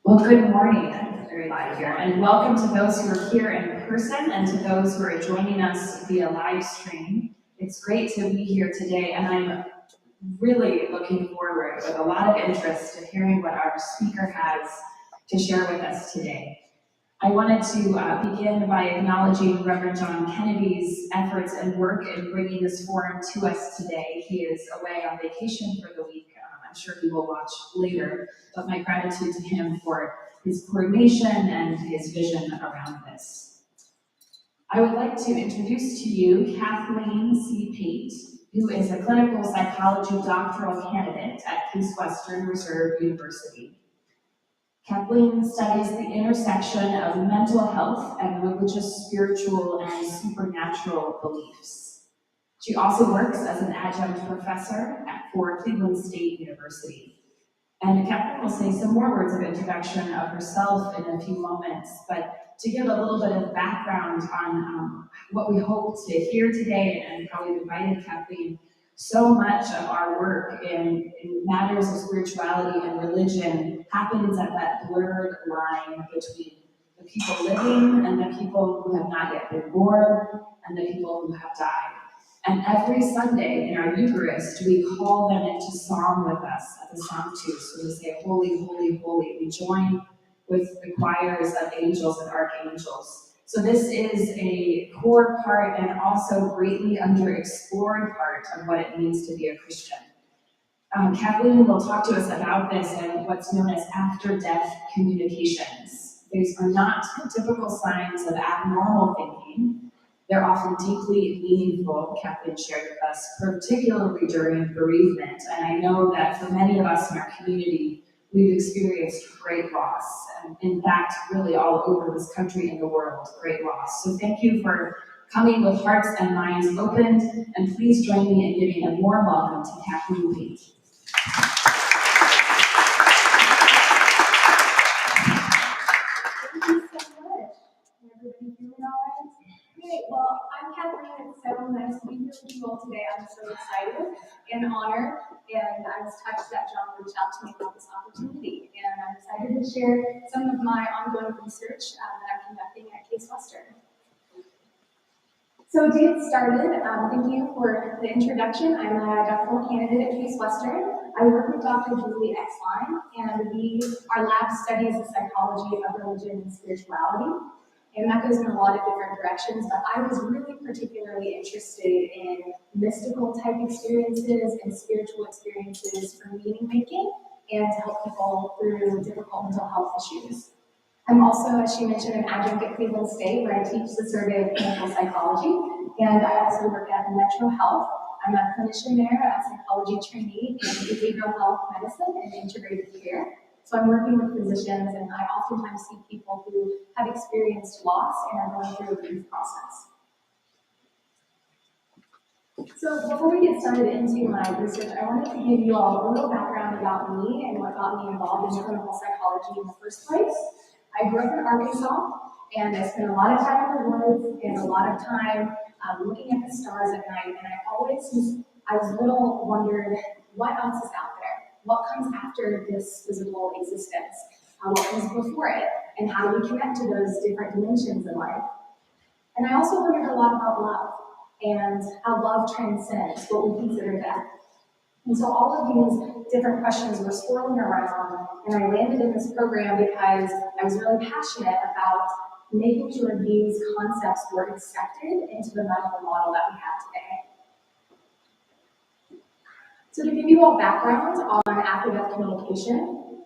Well, good morning. I'm very live here, and welcome to those who are here in person and to those who are joining us via live stream. It's great to be here today, and I'm really looking forward with a lot of interest to hearing what our speaker has to share with us today. I wanted to begin by acknowledging Reverend John Kennedy's efforts and work in bringing this forum to us today. He is away on vacation for the week. I'm sure he will watch later, but my gratitude to him for his coordination and his vision around this. I would like to introduce to you Kathleen C. Pait, who is a clinical psychology doctoral candidate at Case Western Reserve University. Kathleen studies the intersection of mental health and religious, spiritual, and supernatural beliefs. She also works as an adjunct professor for Cleveland State University. And Kathleen will say some more words of introduction of herself in a few moments, but to give a little bit of background on what we hope to hear today and how we've invited Kathleen. So much of our work in matters of spirituality and religion happens at that blurred line between the people living and the people who have not yet been born and the people who have died. And every Sunday in our Eucharist, we call them into song with us at the Sanctus. So we say, Holy, Holy, Holy. We join with the choirs of angels and archangels. So this is a core part and also greatly underexplored part of what it means to be a Christian. Kathleen will talk to us about this and what's known as after-death communications. These are not typical signs of abnormal thinking. They're often deeply meaningful, Kathleen shared with us, particularly during bereavement. And I know that for many of us in our community, we've experienced great loss, and in fact, really all over this country and the world, great loss. So thank you for coming with hearts and minds opened, and please join me in giving a warm welcome to Kathleen Pait. Thank you so much. Can everybody hear me all right? Great. Well, I'm Kathleen. It's so nice to be here with you all today. I'm so excited and honored, and I was touched that John reached out to me about this opportunity. And I'm excited to share some of my ongoing research that I'm conducting at Case Western. So to get started, thank you for the introduction. I'm a doctoral candidate at Case Western. I work with Dr. Julie Exline, and our lab studies the psychology of religion and spirituality. And that goes in a lot of different directions, but I was really particularly interested in mystical type experiences and spiritual experiences for meaning making and to help people through difficult mental health issues. I'm also, as she mentioned, an adjunct at Cleveland State, where I teach the survey of clinical psychology, and I also work at Metro Health. I'm a clinician there, a psychology trainee in behavioral health medicine and integrated care. So I'm working with physicians, and I oftentimes see people who have experienced loss and are going through a grief process. So before we get started into my research, I wanted to give you all a little background about me and what got me involved in clinical psychology in the first place. I grew up in Arkansas, and I spent a lot of time in the woods and a lot of time looking at the stars at night, and since I was little, wondered what else is out there? What comes after this physical existence? What comes before it? And how do we connect to those different dimensions in life? And I also wondered a lot about love and how love transcends what we consider death. And so all of these different questions were swirling around, and I landed in this program because I was really passionate about making sure these concepts were accepted into the medical model that we have today. So to give you all background on after-death communication,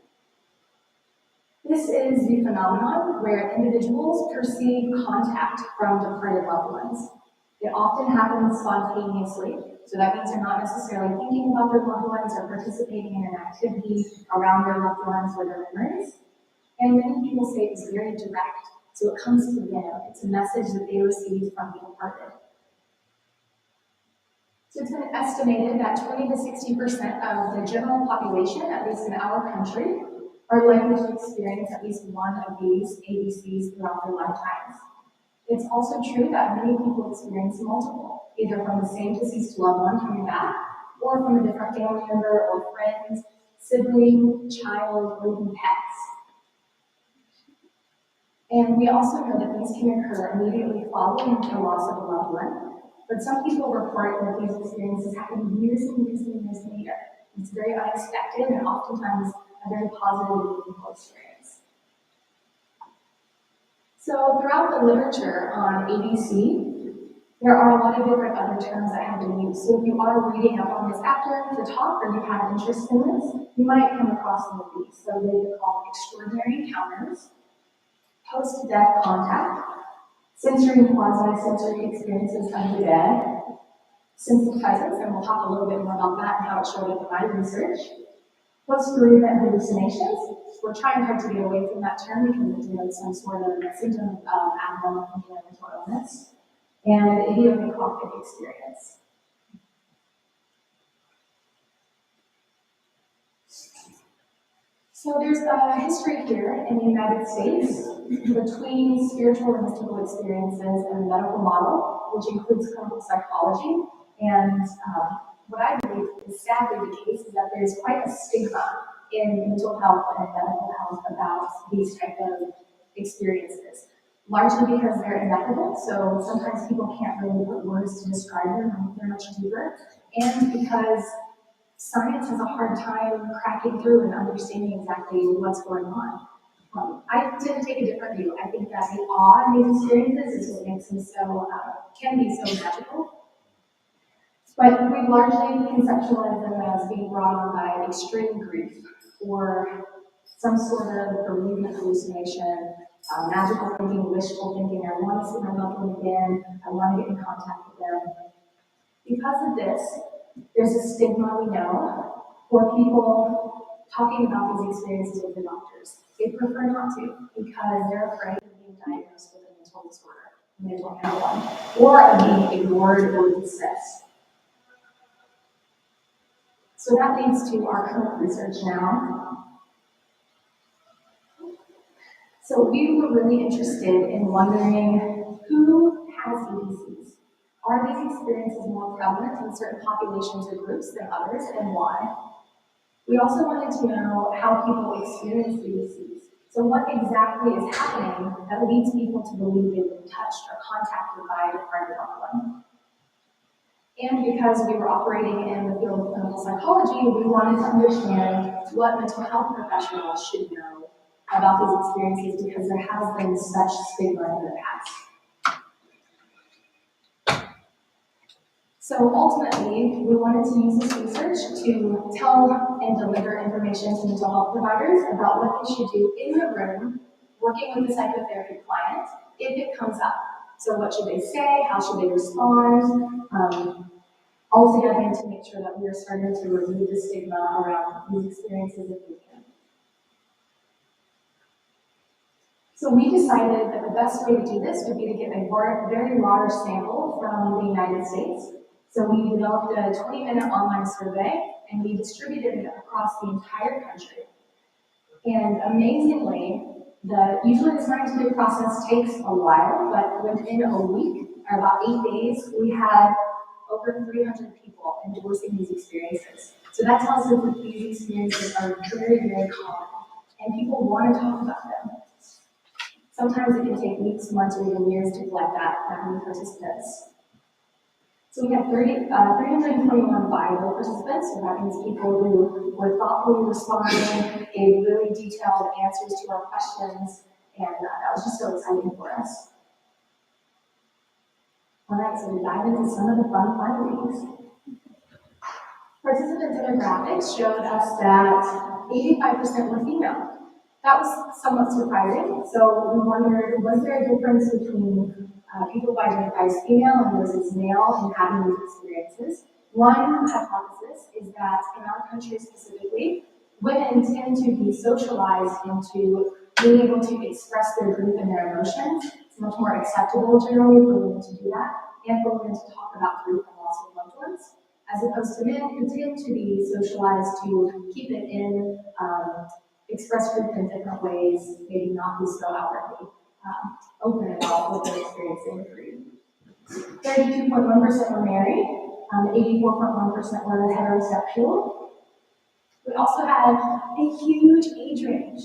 this is the phenomenon where individuals perceive contact from departed loved ones. It often happens spontaneously, so that means they're not necessarily thinking about their loved ones or participating in an activity around their loved ones or their memories. And many people say it's very direct, so it comes to them. It's a message that they received from the departed. So it's been estimated that 20 to 60% of the general population, at least in our country, are likely to experience at least one of these ADCs throughout their lifetimes. It's also true that many people experience multiple, either from the same deceased loved one coming back, or from a different family member or friend, sibling, child, or even pets. And we also know that these can occur immediately following the loss of a loved one, but some people report that these experiences happen years and years and years later. It's very unexpected and oftentimes a very positive and meaningful experience. So throughout the literature on ADC, there are a lot of different other terms that have been used. So if you are reading up on this after the talk or you have interest in this, you might come across some of these. So they are called extraordinary encounters, post-death contact, sensory and quasi-sensory experiences of the dead, sense of presence, and we'll talk a little bit more about that and how it showed up in my research. Post-bereavement hallucinations. We're trying hard to get away from that term because it denotes some sort of symptom of abnormal thinking or mental illness. And idiopathic experience. So there's a history here in the United States between spiritual and mystical experiences and the medical model, which includes clinical psychology. And what I believe is sadly the case is that there's quite a stigma in mental health and medical health about these type of experiences. Largely because they're ineffable, so sometimes people can't really put words to describe them, they're much deeper, and because science has a hard time cracking through and understanding exactly what's going on. I tend to take a different view. I think that the awe in these experiences is what makes them so, can be so magical. But we largely conceptualize them as being brought on by extreme grief or some sort of bereavement hallucination, magical thinking, wishful thinking. I want to see my loved one again. I want to get in contact with them. Because of this, there's a stigma we know for people talking about these experiences with the doctors. They prefer not to because they're afraid of being diagnosed with a mental disorder, mental health, or of being ignored or dismissed. So that leads to our current research now. So we were really interested in wondering who has ADCs. Are these experiences more prevalent in certain populations or groups than others, and why? We also wanted to know how people experience ADCs. So what exactly is happening that leads people to believe they've been touched or contacted by a departed loved one? And because we were operating in the field of clinical psychology, we wanted to understand what mental health professionals should know about these experiences because there has been such stigma in the past. So ultimately, we wanted to use this research to tell and deliver information to mental health providers about what they should do in the room, working with the psychotherapy client, if it comes up. So what should they say? How should they respond? Altogether to make sure that we are starting to remove the stigma around these experiences if we can. So we decided that the best way to do this would be to get a very large sample from the United States. So we developed a 20-minute online survey and we distributed it across the entire country. And amazingly, usually the scientific process takes a while, but within a week, or about 8 days, we had over 300 people endorsing these experiences. So that tells us that these experiences are very, very common, and people want to talk about them. Sometimes it can take weeks, months, or even years to collect that many participants. So we have 321 viable participants, so that means people who were thoughtfully responding, gave really detailed answers to our questions, and that was just so exciting for us. All right, so we dive into some of the fun findings. Participant demographics showed us that 85% were female. That was somewhat surprising, so we wondered, was there a difference between people who identify as female and versus male in having these experiences? One hypothesis is that in our country specifically, women tend to be socialized into being able to express their grief and their emotions. It's much more acceptable generally for women to do that, and for women to talk about grief and loss of loved ones, as opposed to men who tend to be socialized to keep it in, express grief in different ways, maybe not be so outwardly open about what they're experiencing with grief. 32.1% were married, 84.1% were heterosexual. We also had a huge age range,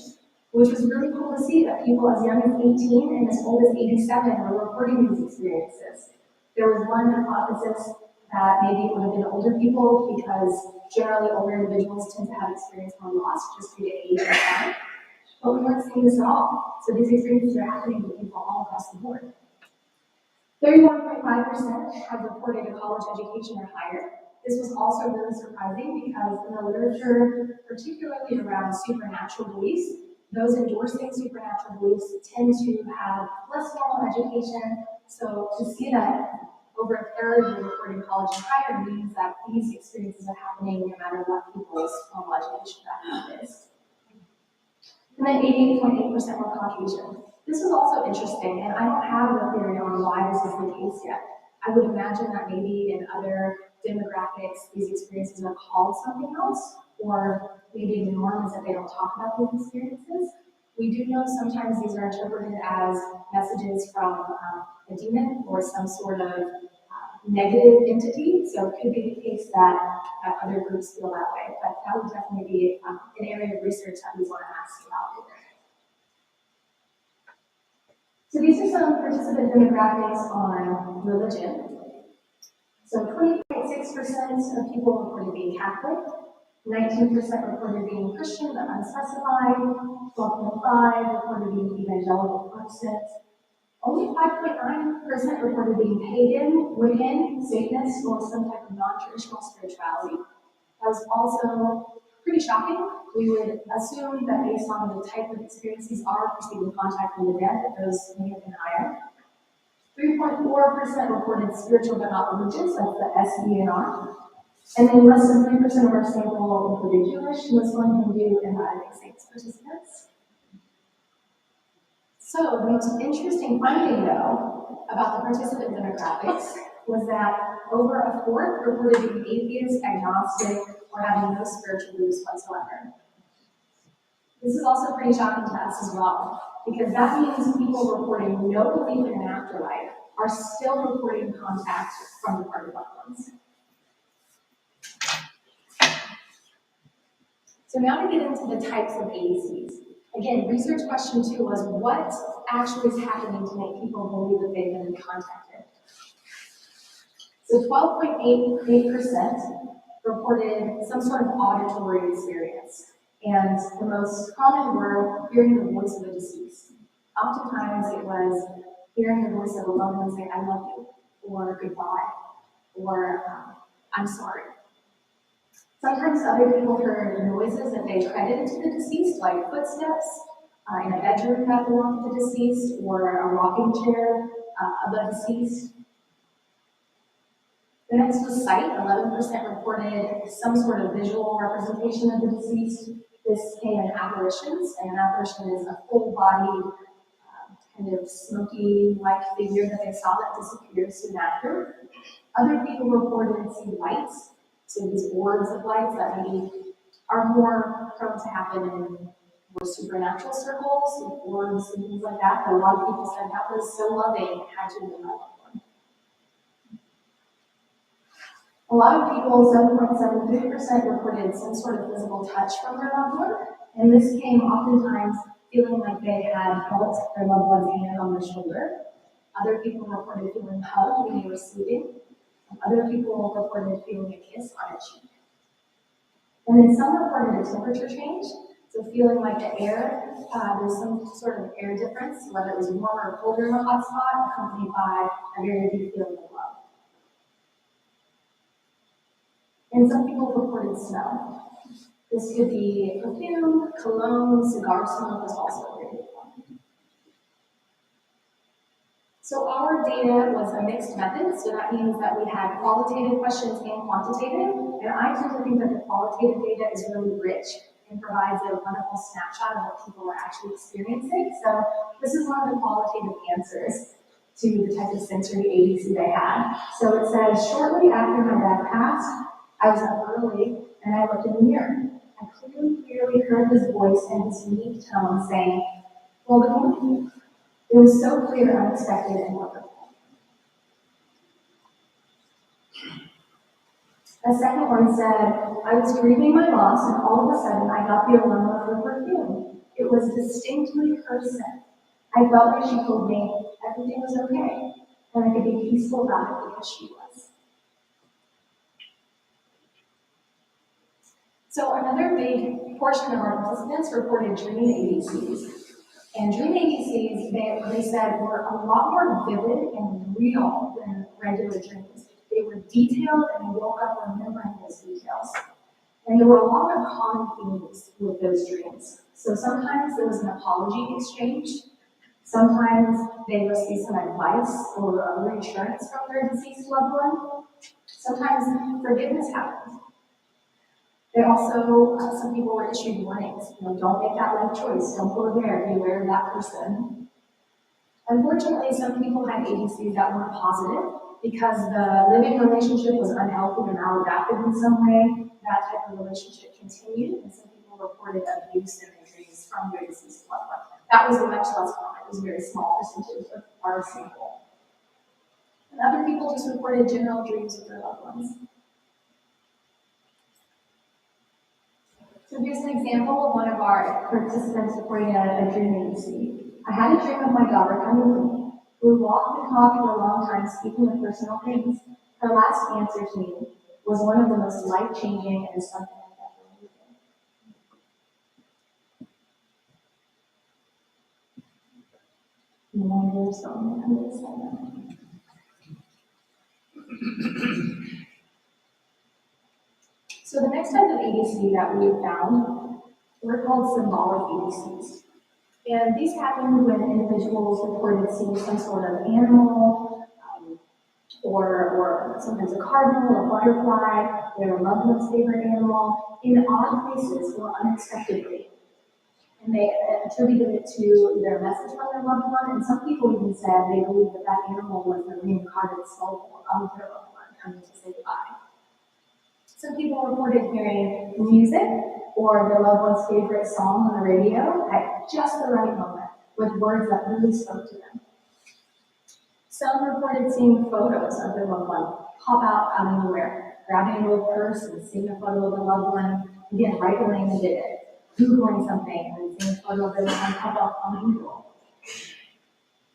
which was really cool to see that people as young as 18 and as old as 87 were reporting these experiences. There was one hypothesis that maybe it would have been older people because generally older individuals tend to have experienced more loss just due to age and time. But we weren't seeing this at all. So these experiences are happening to people all across the board. 31.5% have reported a college education or higher. This was also really surprising because in the literature, particularly around supernatural beliefs, those endorsing supernatural beliefs tend to have less formal education. So to see that over a third are reporting college and higher means that these experiences are happening no matter what people's formal education background is. And then 88.8% were Caucasian. This was also interesting, and I don't have a theory on why this is the case yet. I would imagine that maybe in other demographics, these experiences are called something else, or maybe the norm is that they don't talk about these experiences. We do know sometimes these are interpreted as messages from a demon or some sort of negative entity, so it could be the case that other groups feel that way, but that would definitely be an area of research that we want to ask about later. So these are some participant demographics on religion. So 20.6% of people reported being Catholic, 19% reported being Christian but unspecified, 12.5% reported being evangelical Protestant, only 5.9% reported being pagan, Wiccan, Satanist, or some type of non-traditional spirituality. That was also pretty shocking. We would assume that based on the type of experience these are receiving contact from the dead, that those may have been higher. 3.4% reported spiritual but not religious, that's the SBNR. And then less than 3% of our sample included Jewish, Muslim, Hindu, and Latter-day Saints participants. So the most interesting finding, though, about the participant demographics was that over a fourth reported being atheist, agnostic, or having no spiritual beliefs whatsoever. This is also pretty shocking to us as well, because that means people reporting no belief in an afterlife are still reporting contact from departed loved ones. So now to get into the types of ADCs. Again, research question 2 was what actually is happening to make people believe that they've been contacted? So 12.8% reported some sort of auditory experience. And the most common were hearing the voice of a deceased. Oftentimes it was hearing the voice of a loved one say, I love you, or goodbye, or I'm sorry. Sometimes other people heard noises that they credited to the deceased, like footsteps in a bedroom that belonged to the deceased, or a rocking chair of the deceased. The next was sight. 11% reported some sort of visual representation of the deceased. This came in apparitions, and an apparition is a full-bodied, kind of smoky-like figure that they saw that disappeared soon after. Other people reported seeing lights. So these orbs of lights that maybe are more prone to happen in more supernatural circles, with orbs and things like that. But a lot of people said that was so loving, it had to be my loved one. A lot of people, 7.73%, reported some sort of physical touch from their loved one, and this came oftentimes feeling like they had felt their loved one's hand on their shoulder. Other people reported feeling hugged when they were sleeping. Other people reported feeling a kiss on a cheek. And then some reported a temperature change, so feeling like the air, there's some sort of air difference, whether it was warmer or colder in the hot spot, accompanied by a very deep feeling of love. And some people reported smell. This could be perfume, cologne, cigar smoke was also a very big one. So our data was a mixed method, so that means that we had qualitative questions and quantitative, and I tend to think that the qualitative data is really rich and provides a wonderful snapshot of what people are actually experiencing. So this is one of the qualitative answers to the type of sensory ADC they had. So it says, shortly after my dad passed, I was up early and I looked in the mirror. I clearly heard his voice in his unique tone saying, "Well, good morning." It was so clear, unexpected, and wonderful. A second one said, I was grieving my loss and all of a sudden I got the aroma of her perfume. It was distinctly her scent. I felt like she told me everything was okay and I could be peaceful about it because she was. So another big portion of our participants reported dream ADCs. And dream ADCs, they said, were a lot more vivid and real than regular dreams. They were detailed and they woke up remembering those details. And there were a lot of common themes with those dreams. So sometimes there was an apology exchange. Sometimes they received some advice or reassurance from their deceased loved one. Sometimes forgiveness happened. They also, some people were issued warnings. Don't make that life choice. Don't go there. Beware of that person. Unfortunately, some people had ADCs that weren't positive because the living relationship was unhealthy or maladaptive in some way. That type of relationship continued, and some people reported abuse in their dreams from their deceased loved one. That was much less common. It was a very small percentage of our sample. And other people just reported general dreams with their loved ones. So here's an example of one of our participants reporting a dream ADC. I had a dream of my daughter coming to me. We walked and talked for a long time, speaking of personal things. Her last answer to me was one of the most life-changing and something I've ever needed. You want to hear something? I'm going to say that. So the next type of ADC that we found were called symbolic ADCs. And these happened when individuals reported seeing some sort of animal, or sometimes a cardinal, a butterfly, their loved one's favorite animal, in odd places or unexpectedly. And they attributed it to either a message from their loved one, and some people even said they believed that that animal was the reincarnated soul of their loved one coming to say goodbye. Some people reported hearing music or their loved one's favorite song on the radio at just the right moment with words that really spoke to them. Some reported seeing photos of their loved one pop out of nowhere, grabbing a little purse and seeing a photo of the loved one, again, right when they needed it, Googling something and seeing a photo of their loved one pop up on Google.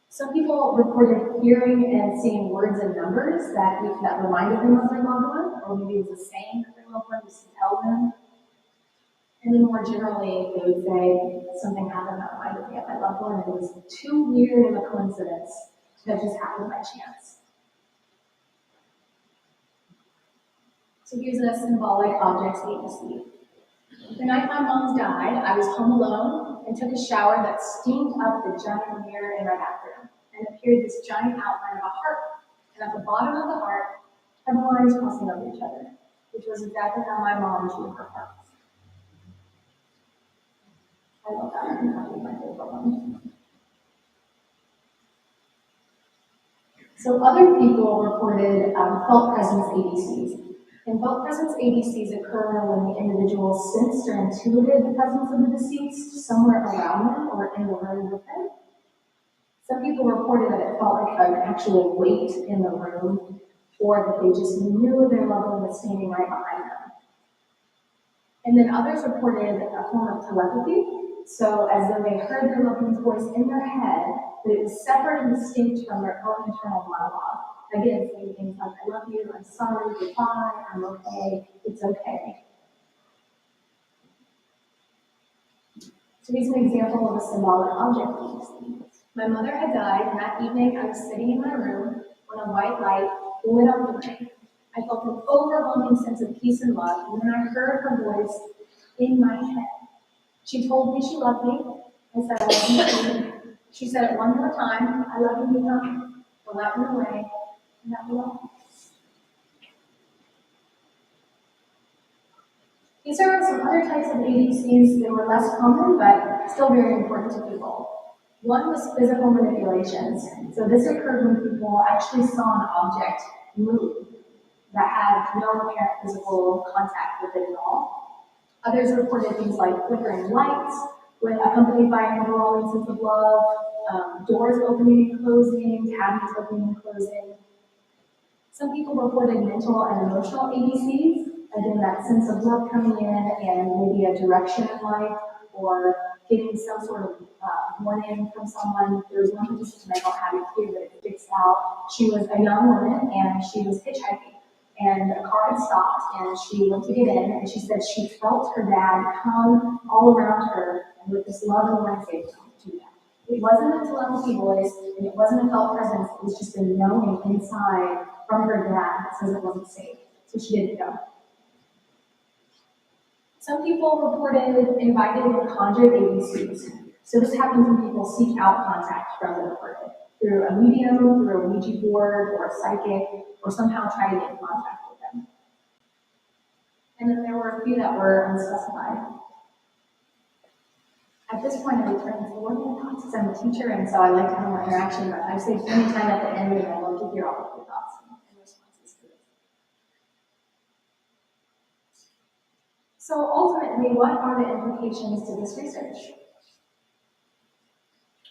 Some people reported hearing and seeing words and numbers that reminded them of their loved one, or maybe it was a saying that their loved one used to tell them. And then more generally, they would say, something happened that reminded me of my loved one, and it was too weird of a coincidence that just happened by chance. So here's a symbolic objects ADC. The night my mom died, I was home alone and took a shower that steamed up the giant mirror in my bathroom, and appeared this giant outline of a heart. And at the bottom of the heart, 10 lines crossing over each other, which was exactly how my mom drew her heart. I love that one. That was my favorite one. So other people reported felt presence ADCs. And felt presence ADCs occur when the individual sensed or intuited the presence of the deceased somewhere around them or in the room with them. Some people reported that it felt like an actual weight in the room, or that they just knew their loved one was standing right behind them. And then others reported a form of telepathy, so as though they heard their loved one's voice in their head, but it was separate and distinct from their own internal monologue. Again, saying things like, I love you, I'm sorry, goodbye, I'm okay, it's okay. So here's an example of a symbolic object. My mother had died, and that evening I was sitting in my room when a white light lit up the room. I felt an overwhelming sense of peace and love, and then I heard her voice in my head. She told me she loved me. I said, I love you. She said it one more time, I love you, Mika. The light went away, and that was all. These are some other types of ADCs that were less common, but still very important to people. One was physical manipulations. So this occurred when people actually saw an object move that had no apparent physical contact with it at all. Others reported things like flickering lights, with accompanied by an overwhelming sense of love, doors opening and closing, cabinets opening and closing. Some people reported mental and emotional ADCs, again, that sense of love coming in and maybe a direction in life or getting some sort of warning from someone. There was one participant, I don't have it here, but it sticks out. She was a young woman and she was hitchhiking. And a car had stopped and she went to get in and she said she felt her dad come all around her and with this love and warning say, "Don't do that." It wasn't a telepathy voice and it wasn't a felt presence, it was just a knowing inside from her dad that says it wasn't safe. So she didn't go. Some people reported invited and conjured ADCs. So this happens when people seek out contact from the departed through a medium, through a Ouija board, or a psychic, or somehow try to get in contact with them. And then there were a few that were unspecified. At this point, I return to what are your thoughts? Because I'm a teacher, and so I like to have more interaction, but I've saved plenty of time at the end, and I'd love to hear all of your thoughts and responses to this. So ultimately, what are the implications to this research?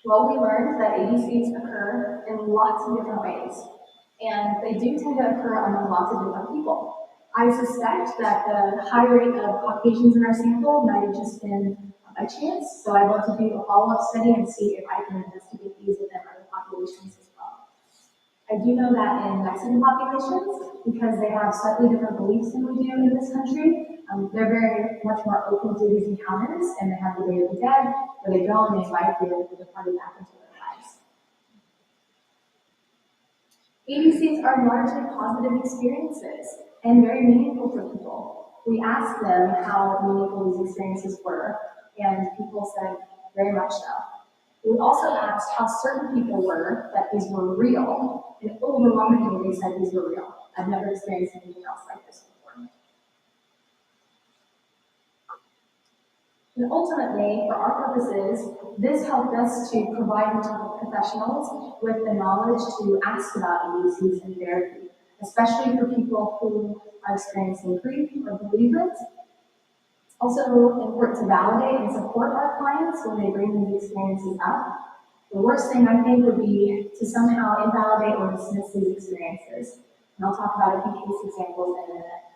Well, we learned that ADCs occur in lots of different ways, and they do tend to occur among lots of different people. I suspect that the high rate of Caucasians in our sample might have just been by chance, so I want to do a follow-up study and see if I can investigate these within other populations as well. I do know that in Mexican populations, because they have slightly different beliefs than we do in this country, they're very much more open to these encounters, and they have the Day of the Dead, where they go and they invite the departed back into their lives. ADCs are largely positive experiences and very meaningful for people. We asked them how meaningful these experiences were, and people said very much so. We also asked how certain people were that these were real, and overwhelmingly they said these were real. I've never experienced anything else like this before. And ultimately, for our purposes, this helped us to provide mental health professionals with the knowledge to ask about ADCs and therapy, especially for people who are experiencing grief or bereavement. It's also important to validate and support our clients when they bring these experiences up. The worst thing I think would be to somehow invalidate or dismiss these experiences. And I'll talk about a few case examples in a minute.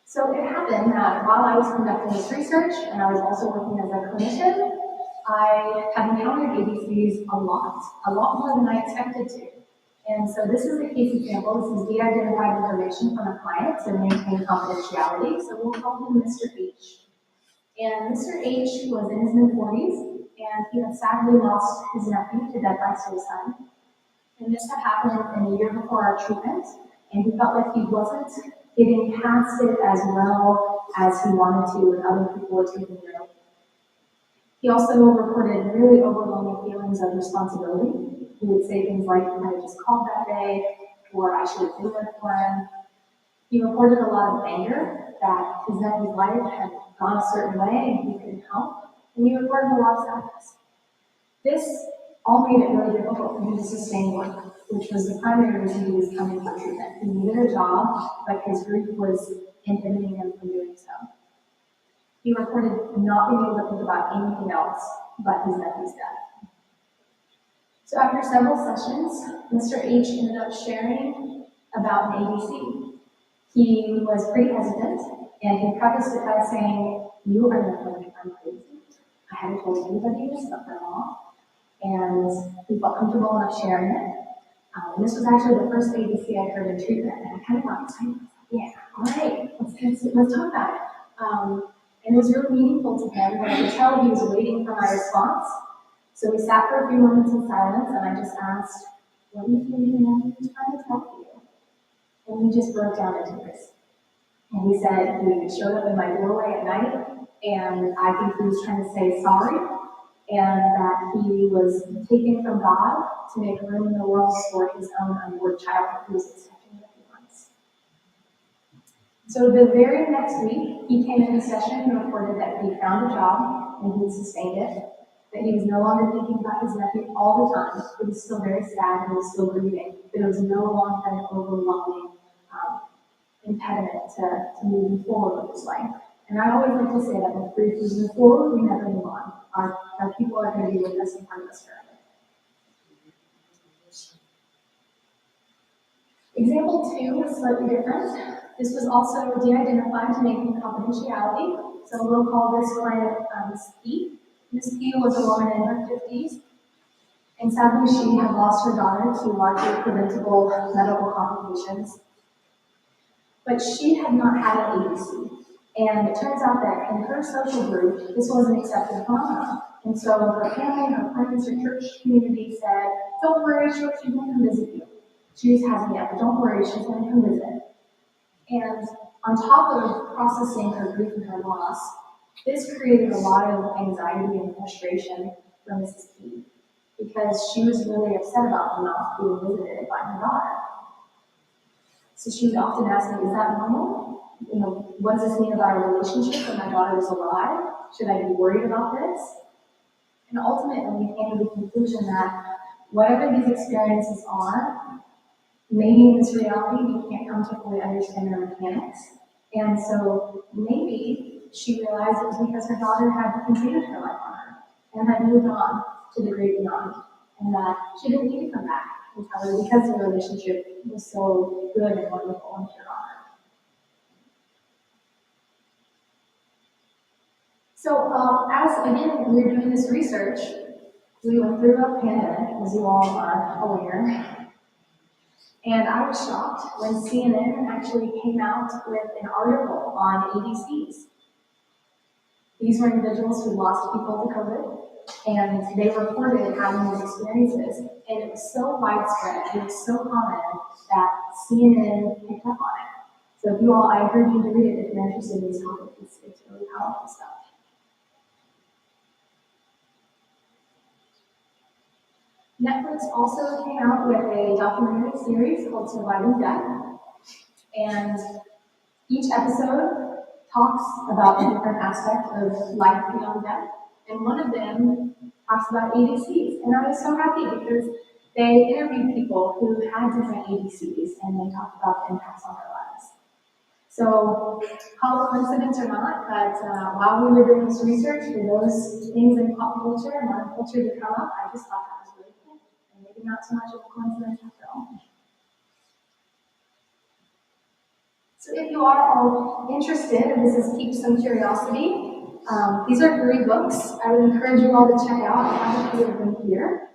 So it happened that while I was conducting this research, and I was also working as a clinician, I had encountered ADCs a lot more than I expected to. And so this is a case example. This is de-identified information from a client to maintain confidentiality. So we'll call him Mr. H. And Mr. H was in his mid-40s, and he had sadly lost his nephew to death by suicide. And this had happened in the year before our treatment, and he felt like he wasn't getting past it as well as he wanted to, and other people were taking note. He also reported really overwhelming feelings of responsibility. He would say things like, I had just called that day, or I should have been there for him. He reported a lot of anger that his nephew's life had gone a certain way and he couldn't help, and he reported a lot of sadness. This all made it really difficult for him to sustain work, which was the primary reason he was coming for treatment. He needed a job, but his grief was inhibiting him from doing so. He reported not being able to think about anything else but his nephew's death. So after several sessions, Mr. H ended up sharing about an ADC. He was pretty hesitant, and he prefaced it by saying, "You are not going to think I'm crazy. I haven't told anybody this but my mom." And he felt comfortable enough sharing it. This was actually the first ADC I heard in treatment, and I kind of got excited. Yeah, all right, let's talk about it. And it was really meaningful to him, but I could tell he was waiting for my response. So we sat for a few moments in silence, and I just asked, "What do you think your nephew was trying to tell you?" And he just broke down into this. And he said he showed up in my doorway at night, and I think he was trying to say sorry. and that he was taken from God to make room in the world for his own unborn child who was expecting in a few months. So the very next week, he came into session and reported that he found a job and he sustained it, that he was no longer thinking about his nephew all the time. He was still very sad and he was still grieving, but it was no longer an overwhelming impediment to moving forward with his life. And I always like to say that when grief is moving forward, we never move on. Our people are going to be with us and part of us forever. Example 2 was slightly different. This was also de-identified to maintain confidentiality. So we'll call this client Miss P. Miss P was a woman in her 50s, and sadly she had lost her daughter to largely preventable medical complications. But she had not had an ADC. And it turns out that in her social group, this was an accepted phenomenon. And so her family, her friends, her church community said, don't worry, she's going to come visit you. She just hasn't yet, but don't worry, she's going to come visit. And on top of processing her grief and her loss, this created a lot of anxiety and frustration for Mrs. P, because she was really upset about not being visited by her daughter. So she would often ask me, is that normal? What does this mean about our relationship when my daughter is alive? Should I be worried about this? And ultimately, we came to the conclusion that whatever these experiences are, maybe in this reality, we can't come to fully understand their mechanics. And so maybe she realized it was because her daughter had completed her life on her and had moved on to the great beyond, and that she didn't need to come back and tell her because the relationship was so good and wonderful and pure on her. So as, again, we were doing this research, we went through a pandemic, as you all are aware, and I was shocked when CNN actually came out with an article on ADCs. These were individuals who lost people to COVID, and they reported having these experiences, and it was so widespread, and it was so common that CNN picked up on it. So if you all, I encourage you to read it if you're interested in these topics. It's really powerful stuff. Netflix also came out with a documentary series called Surviving Death, and each episode talks about a different aspect of life beyond death, and one of them talks about ADCs, and I was so happy because they interviewed people who had different ADCs, and they talked about the impacts on their lives. So, call it coincidence or not, but while we were doing this research for those things in pop culture and modern culture to come up, I just thought that was really cool, and maybe not so much of a coincidence after all. So if you are all interested, and this is Keep Some Curiosity, these are 3 books I would encourage you all to check out. I have a few of them here.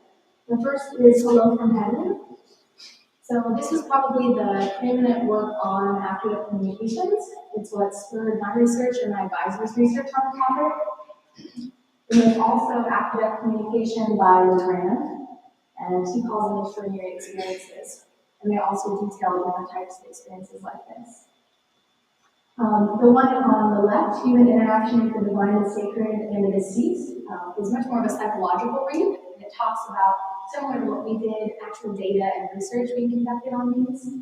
The first is Hello from Heaven. So this is probably the preeminent work on after-death communications. It's what spurred my research and my advisor's research on the topic. And there's also After-Death Communication by Rand, and he calls them extraordinary experiences. And they also detail different types of experiences like this. The one on the left, Human Interaction with the Divine and Sacred and the Deceased, is much more of a psychological read, and it talks about, similar to what we did, actual data and research being conducted on these.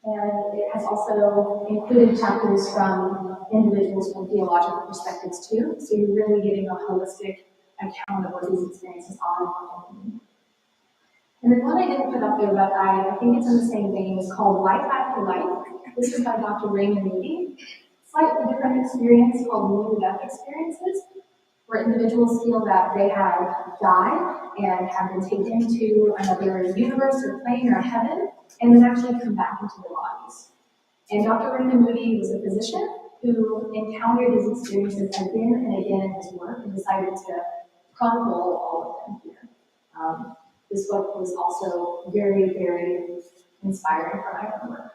And it has also included chapters from individuals from theological perspectives too, so you're really getting a holistic account of what these experiences are and what they mean. And then one I didn't put up there, but I think it's in the same vein, is called Life After Life. This is by Dr. Raymond Moody. Slightly different experience called near-death experiences, where individuals feel that they have died and have been taken to another universe or plane or heaven, and then actually come back into their bodies. And Dr. Raymond Moody was a physician who encountered these experiences again and again in his work and decided to chronicle all of them here. This book was also very, very inspiring for my own work.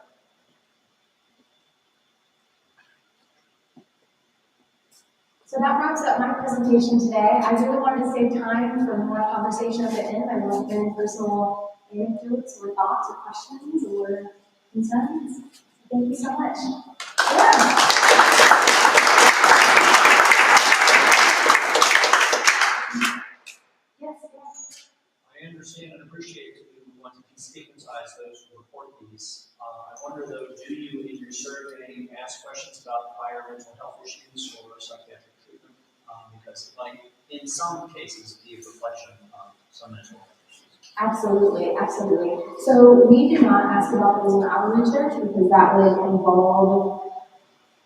So that wraps up my presentation today. I really wanted to save time for more conversation at the end. I won't get any personal anecdotes or thoughts or questions or concerns. Thank you so much. Yeah. ask questions about prior mental health issues or psychiatric treatment, because it might, in some cases, be a reflection of some mental health issues. Absolutely, absolutely. So we do not ask about those in our research because that would involve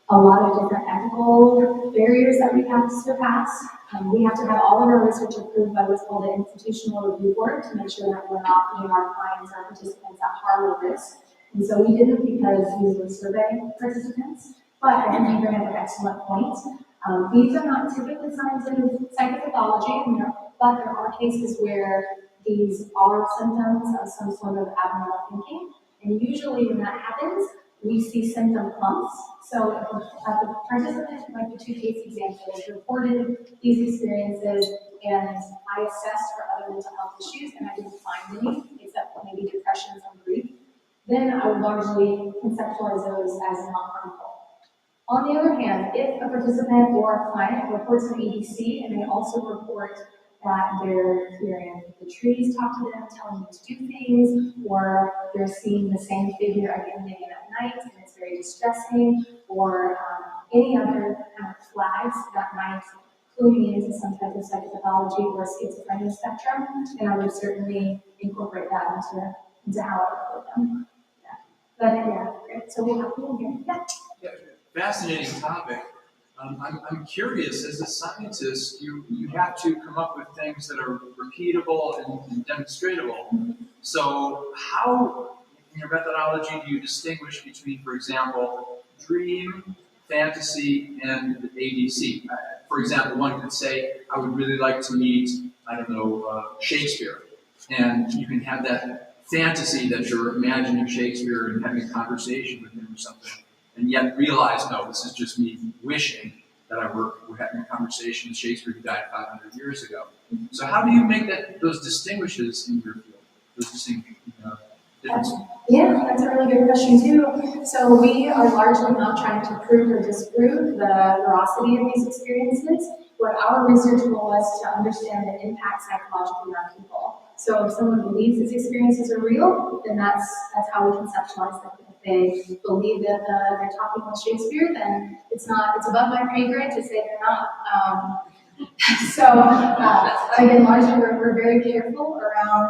a lot of different ethical barriers that we have to surpass. We have to have all of our research approved by what's called an institutional review board to make sure that we're not putting our clients or participants at harm or risk. And so we didn't because these were survey participants, but I think you bring up an excellent point. These are not typically signs of psychopathology, but there are cases where these are symptoms of some sort of abnormal thinking. And usually when that happens, we see symptom clumps. So if the participant, like the two case examples, reported these experiences and I assessed for other mental health issues and I didn't find any, except for maybe depression and grief, then I would largely conceptualize those as not harmful. On the other hand, if a participant or a client reports an ADC and they also report that they're hearing the trees talk to them, telling them to do things, or they're seeing the same figure again and again at night and it's very distressing, or any other kind of flags that might clue me into some type of psychopathology or schizophrenia spectrum, then I would certainly incorporate that into how I work with them. Yeah. But yeah, great. So we have people here. Yeah. Yeah, fascinating topic. I'm curious, as a scientist, you have to come up with things that are repeatable and demonstratable. So how, in your methodology, do you distinguish between, for example, dream, fantasy, and ADC? For example, one could say, I would really like to meet, I don't know, Shakespeare. And you can have that fantasy that you're imagining Shakespeare and having a conversation with him or something, and yet realize, no, this is just me wishing that we're having a conversation with Shakespeare who died 500 years ago. So how do you make those distinguishes in your field? Those distinct differences? Yeah, that's a really good question too. So we are largely not trying to prove or disprove the veracity of these experiences. What our research goal is to understand the impact psychologically on people. So if someone believes these experiences are real, then that's how we conceptualize them. If they believe that they're talking with Shakespeare, then it's above my pay grade to say they're not. Again, largely we're very careful around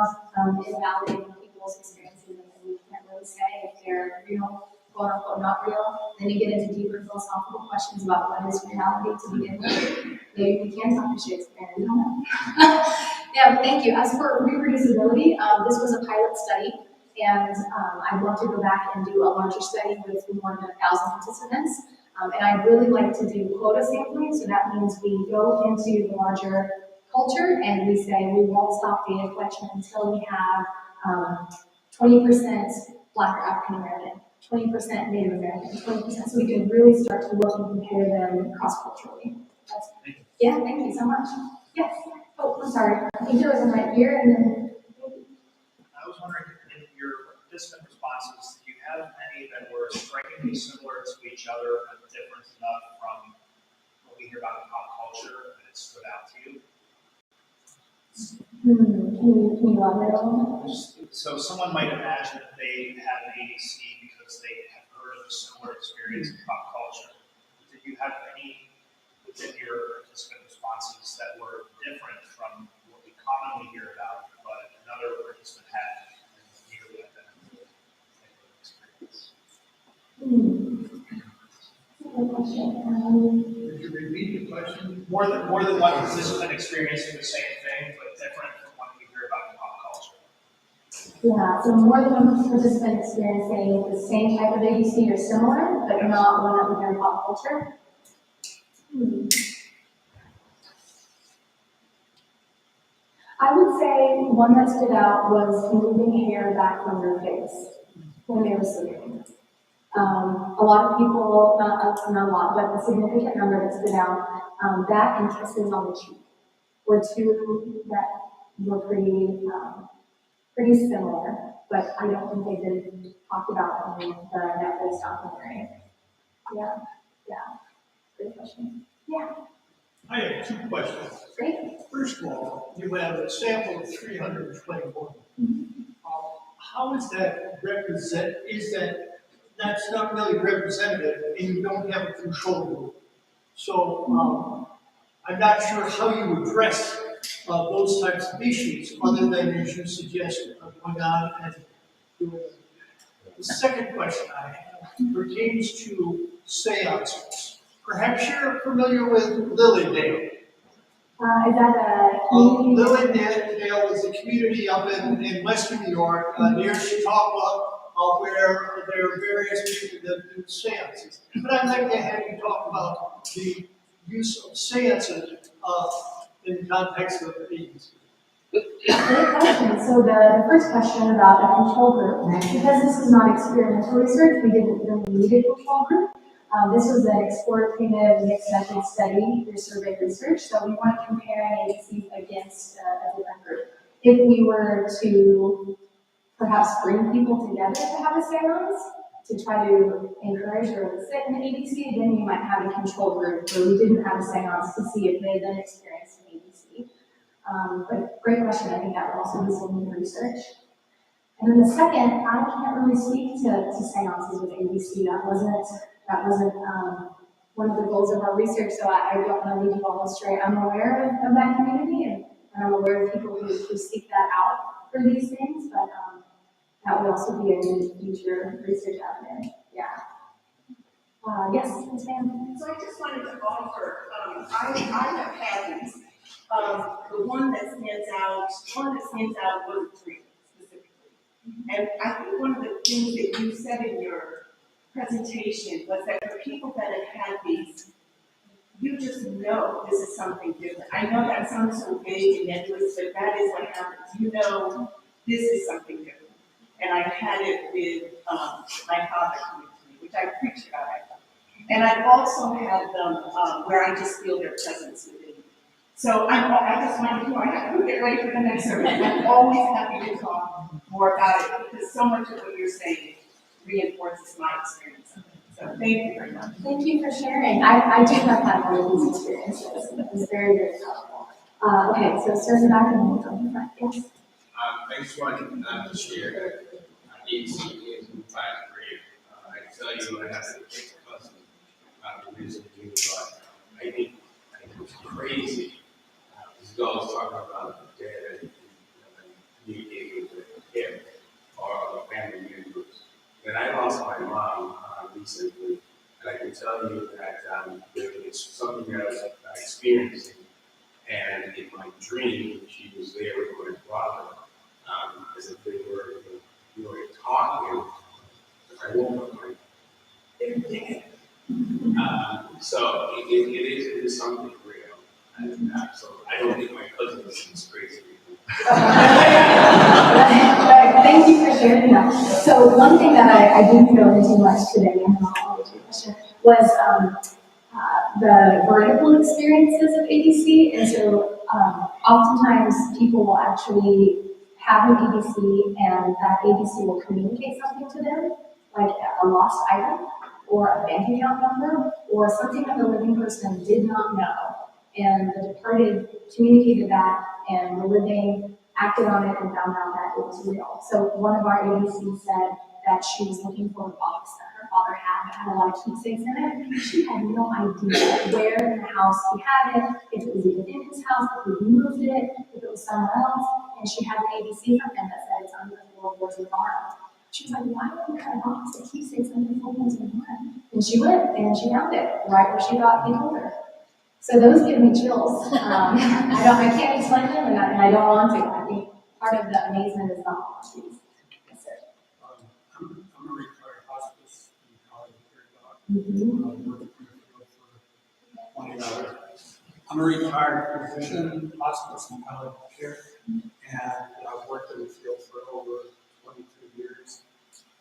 invalidating people's experiences, and we can't really say if they're real, quote unquote, not real. Then you get into deeper philosophical questions about what is reality to begin with. Maybe we can talk to Shakespeare, we don't know. Yeah, thank you. As for reproducibility, this was a pilot study, and I'd love to go back and do a larger study with more than 1,000 participants. And I'd really like to do quota sampling, so that means we go into the larger culture and we say we won't stop data collection until we have 20% Black or African American, 20% Native American, 20%, so we can really start to look and compare them cross-culturally. Yeah, thank you so much. Yes. Oh, I'm sorry. I think there was one right here, and then. I was wondering, in your participant responses, do you have any that were strikingly similar to each other, but different enough from what we hear about in pop culture that it stood out to you? Can you elaborate on that? So someone might imagine that they had an ADC because they have heard of a similar experience in pop culture. Did you have any within your participant responses that were different from what we commonly hear about, but another participant had nearly identical experience? Good question. Could you repeat the question? More than one participant experiencing the same thing, but different from what we hear about in pop culture. Yeah, so more than one participant experiencing the same type of ADC or similar, but not one that we hear in pop culture. I would say one that stood out was moving hair back from their face when they were sleeping. A lot of people, not a lot, but a significant number that stood out, that and kisses on the cheek were two that were pretty similar, but I don't think they've been talked about in the Netflix documentary. Yeah, great question. Yeah. I have two questions. Great. First of all, you have a sample of 321. How is that that's not really representative, and you don't have a control group. So, I'm not sure how you address those types of issues, other than, as you suggest, going on and doing it. The second question I have pertains to seances. Perhaps you're familiar with Lilydale. Is that a community? Lilydale is a community up in western New York, near Chautauqua, where there are various people that do seances. But I'd like to have you talk about the use of seances in the context of AIDS. Great question. So the first question about a control group, because this is not experimental research, we didn't really need a control group. This was an explorative mixed method study through survey research, so we weren't comparing ADCs against a different group. If we were to perhaps bring people together to have a seance, to try to encourage or elicit an ADC, then you might have a control group where we didn't have a seance to see if they then experienced an ADC. But great question. I think that would also be some new research. And then the second, I can't really speak to seances with ADC. That wasn't one of the goals of our research. So I don't want to lead you all astray. I'm aware of that community, and I'm aware of people who seek that out for these things. But that would also be a new future research avenue. Yeah. Yes, Ms. Van. So I just wanted to offer, I have had these. The one that stands out was dream specifically. And I think one of the things that you said in your presentation was that for people that have had these, you just know this is something different. I know that sounds so vague and nebulous, but that is what happens. You know this is something different. And I had it with my father coming to me, which I preach about. And I've also had them where I just feel their presence within me. So I just wanted to, I have to get ready for the next service. I'm always happy to talk more about it because so much of what you're saying reinforces my experience of it. So thank you very much. Thank you for sharing. I do have had one of these experiences. It was very, very powerful. Okay, so start in the back and then we'll come to the front. Yes. I just wanted to share that ADC is in fact great. I can tell you I have to take a lesson about the reason to do but I think it's crazy. This girl was talking about the dad and communicating with him or family members. And I lost my mom recently, and I can tell you that it's something that I was experiencing. And in my dream, she was there with my brother, as if they were talking. I woke up like, they're dead. So it is something real. And, so I don't think my cousin is crazy. Thank you for sharing that. So one thing that I didn't go into much today, and I'll get to your question, was the vertical experiences of ADC. And so oftentimes people will actually have an ADC and that ADC will communicate something to them, like a lost item or a bank account number or something that the living person did not know. And the departed communicated that and the living acted on it and found out that it was real. So one of our ADCs said that she was looking for a box that her father had a lot of keepsakes in it. She had no idea where in the house he had it, if it was even in his house, if he moved it, if it was somewhere else. And she had an ADC from him that said it's under the floorboards of the barn. She was like, why would we have a box of keepsakes under the floorboards of the barn? And she went and she found it right where she thought he told her. So those give me chills. I can't explain them, and I don't want to. I think part of the amazement is the holidays. Yes, sir. I'm a retired hospice and palliative care doc. Mm-hmm. For 20 hours. I'm a retired physician, hospice and palliative care, and I've worked in the field for over 22 years.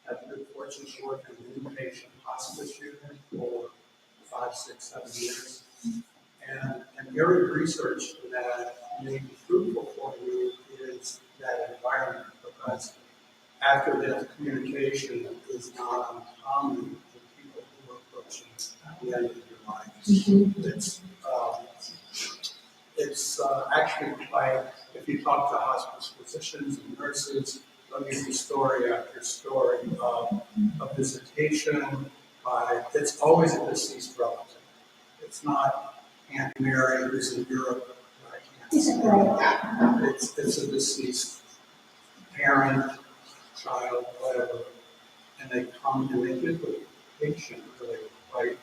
I've been fortunate to work in an inpatient hospice unit for 5, 6, 7 years. And area of research that may be fruitful for you is that environment, because after-death communication is not uncommon for people who are approaching the end of their lives. Mm-hmm. It's actually quite, if you talk to hospice physicians and nurses, Let me do story after story of a visitation by, it's always a deceased relative. It's not Aunt Mary who's in Europe, I can't see. It's a deceased parent, child, whatever, and they come and they give the patient really quite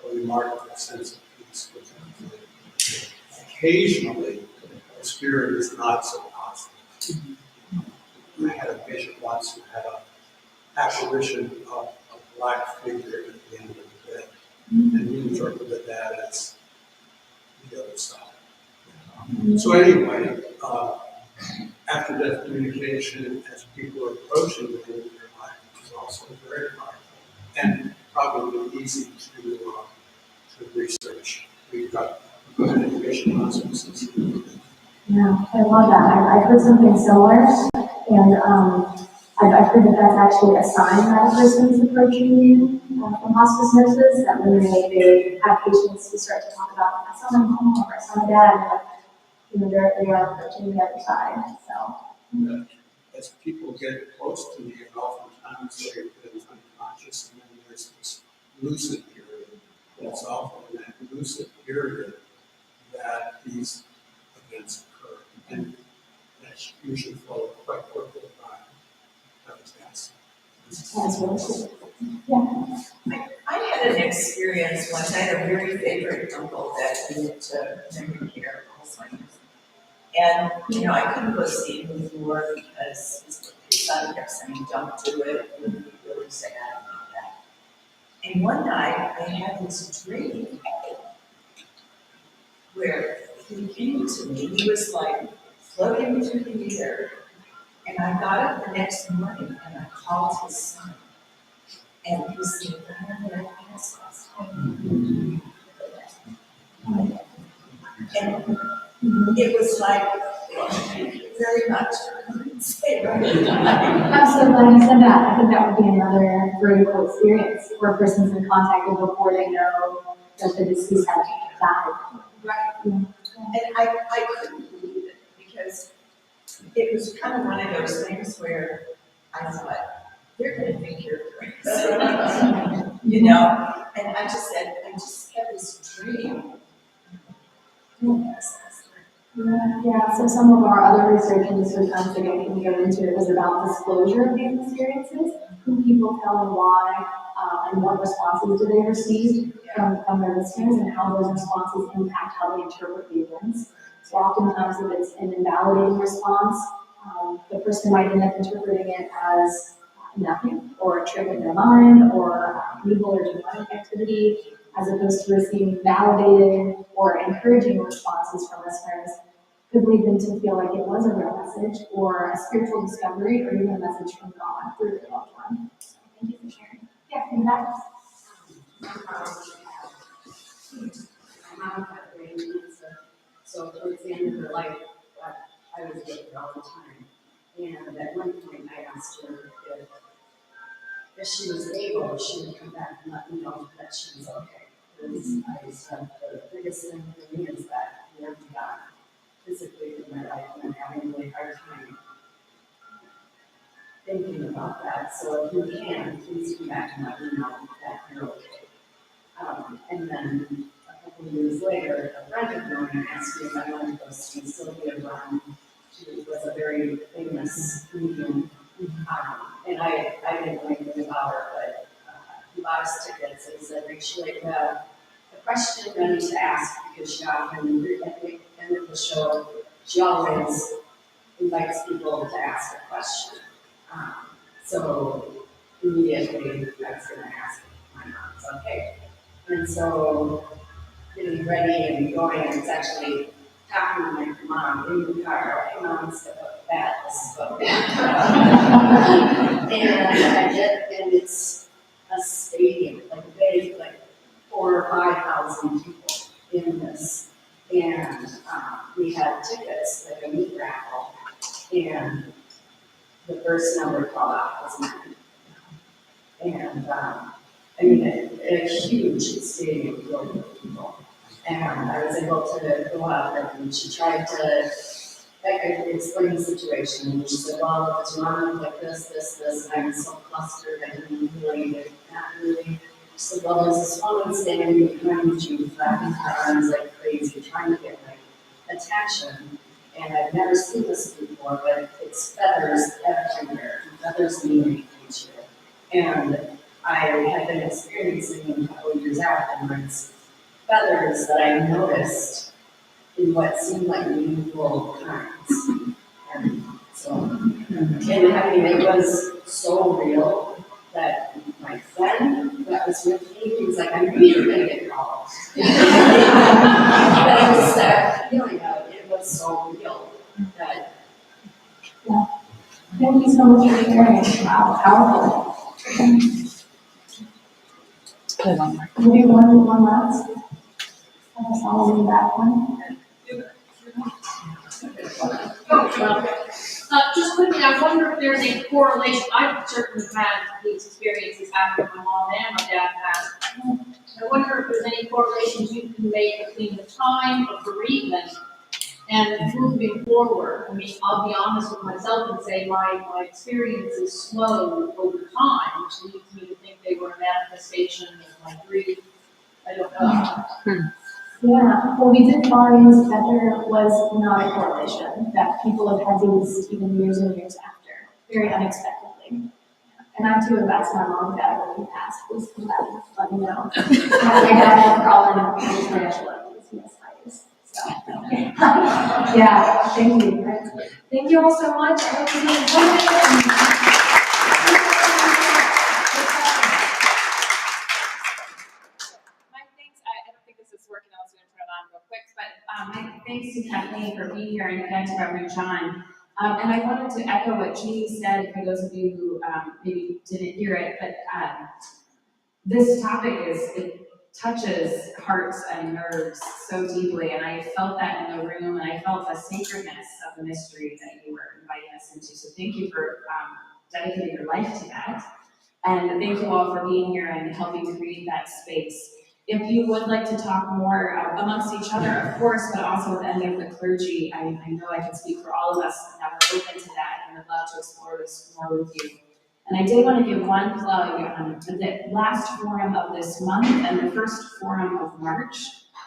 a remarkable sense of peace with them. Occasionally, the spirit is not so positive. I had a patient once who had an apparition of a black figure at the end of the bed, and he interpreted that as the other side. So anyway, after death communication, as people are approaching the end of their life, is also very powerful and probably easy to research. We've got good information hospices. Yeah, I love that. I've heard something similar, and I've heard that that's actually a sign that a person is approaching you from hospice nurses, that when they have patients who start to talk about, I saw my mom or I saw my dad, and they are approaching the other side, so. As people get close to me, and oftentimes they've been unconscious, and then there's this lucid period. It's often in that lucid period that these events occur, and that's usually followed quite quickly by deaths. That's really cool. Yeah. I had an experience once. I had a very favorite uncle that needed memory care Alzheimer's. And, I couldn't go see him anymore because his son kept saying, don't do it, it would be really sad and all that. And one night I had this dream where he came to me. He was like floating through the air. And I got up the next morning and I called his son. And he said, I had passed last night. And it was like, very much. I'm so glad you said that. I think that would be another very cool experience where a person's in contact with before they know that the deceased had died. Right. Yeah. And I couldn't believe it because it was kind of one of those things where I thought, they're going to think you're crazy. And I just had this dream. Yeah, so some of our other research in this times that we can go into it was about disclosure of these experiences, who people tell and why, and what responses do they receive from their listeners, and how those responses impact how they interpret the events. So oftentimes if it's an invalidating response, the person might end up interpreting it as nothing, or a trick in their mind, or evil or demonic activity, as opposed to receiving validated or encouraging responses from listeners, could lead them to feel like it was a real message, or a spiritual discovery, or even a message from God through their loved one. So thank you for sharing. Yeah, in the back. My mom had brain cancer, so towards the end of her life, I was with her all the time. And at one point, I asked her if she was able, she would come back and let me know that she was okay. Because I said the biggest thing for me is that you're God physically in my life, and I'm having a really hard time thinking about that. So if you can, please come back and let me know that you're okay. And then a couple of years later, a friend of mine asked me if I wanted to go see Sylvia Brown. She was a very famous comedian. And I didn't know anything about her, but he bought us tickets and said, make sure you have a question ready to ask, because she often, at the end of the show, she always invites people to ask a question. So immediately I was going to ask my mom, so okay. And so getting ready and going, it's actually talking to my mom in the car. Okay, mom, step up that, this is what we're And I did, and it's a stadium, like big, like 4,000 or 5,000 people in this. And we had tickets, like a meat raffle, and the first number called out was mine. And I mean, a huge stadium filled with people. And I was able to go out there, and she tried to like, I explained the situation, and she said, well, it's run like this, and I was so flustered, I didn't really get that really. She said, well, there's this woman standing behind you, flapping her arms like crazy, trying to get my attention. And I've never seen this before, but it's feathers everywhere. Feathers mean nature. And I had been experiencing a couple of years afterwards feathers that I noticed in what seemed like unusual kinds. And so, and I mean, it was so real that my friend that was with me, he was like, I knew you were going to get called. But it was that feeling of it was so real that. Thank you so much for sharing. Wow, powerful. We'll do one last. I'll just all in that one. Just quickly, I wonder if there's a correlation. I've certainly had these experiences after my mom and my dad passed. I wonder if there's any correlations you can make between the time of bereavement and moving forward. I mean, I'll be honest with myself and say my experience is slow over time, which leads me to think they were a manifestation of my grief. I don't know. Yeah, well, we did find that there was not a correlation, that people have had these even years and years after, very unexpectedly. And I too have asked my mom and dad when he passed, please come back and let me know. My dad had crawling in his financial evidence, he has spiders. So, yeah, thank you. Thank you all so much. I hope you enjoyed it. My thanks, I don't think this is working, I was going to turn it on real quick, but my thanks to Kathleen for being here and thanks to Reverend John. And I wanted to echo what Jeannie said for those of you who maybe didn't hear it, but this topic it touches hearts and nerves so deeply, and I felt that in the room, and I felt the sacredness of the mystery that you were inviting us into. So thank you for dedicating your life to that, and thank you all for being here and helping to create that space. If you would like to talk more amongst each other, of course, but also with any of the clergy, I know I can speak for all of us that we're open to that and would love to explore this more with you. And I did want to give one plug. The last forum of this month and the first forum of March,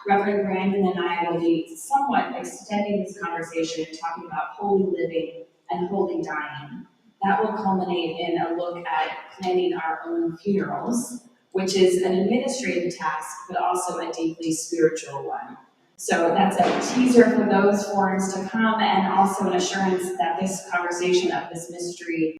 Reverend Brandon and I will be somewhat extending this conversation, talking about holy living and holy dying. That will culminate in a look at planning our own funerals, which is an administrative task, but also a deeply spiritual one. So that's a teaser for those forums to come, and also an assurance that this conversation of this mystery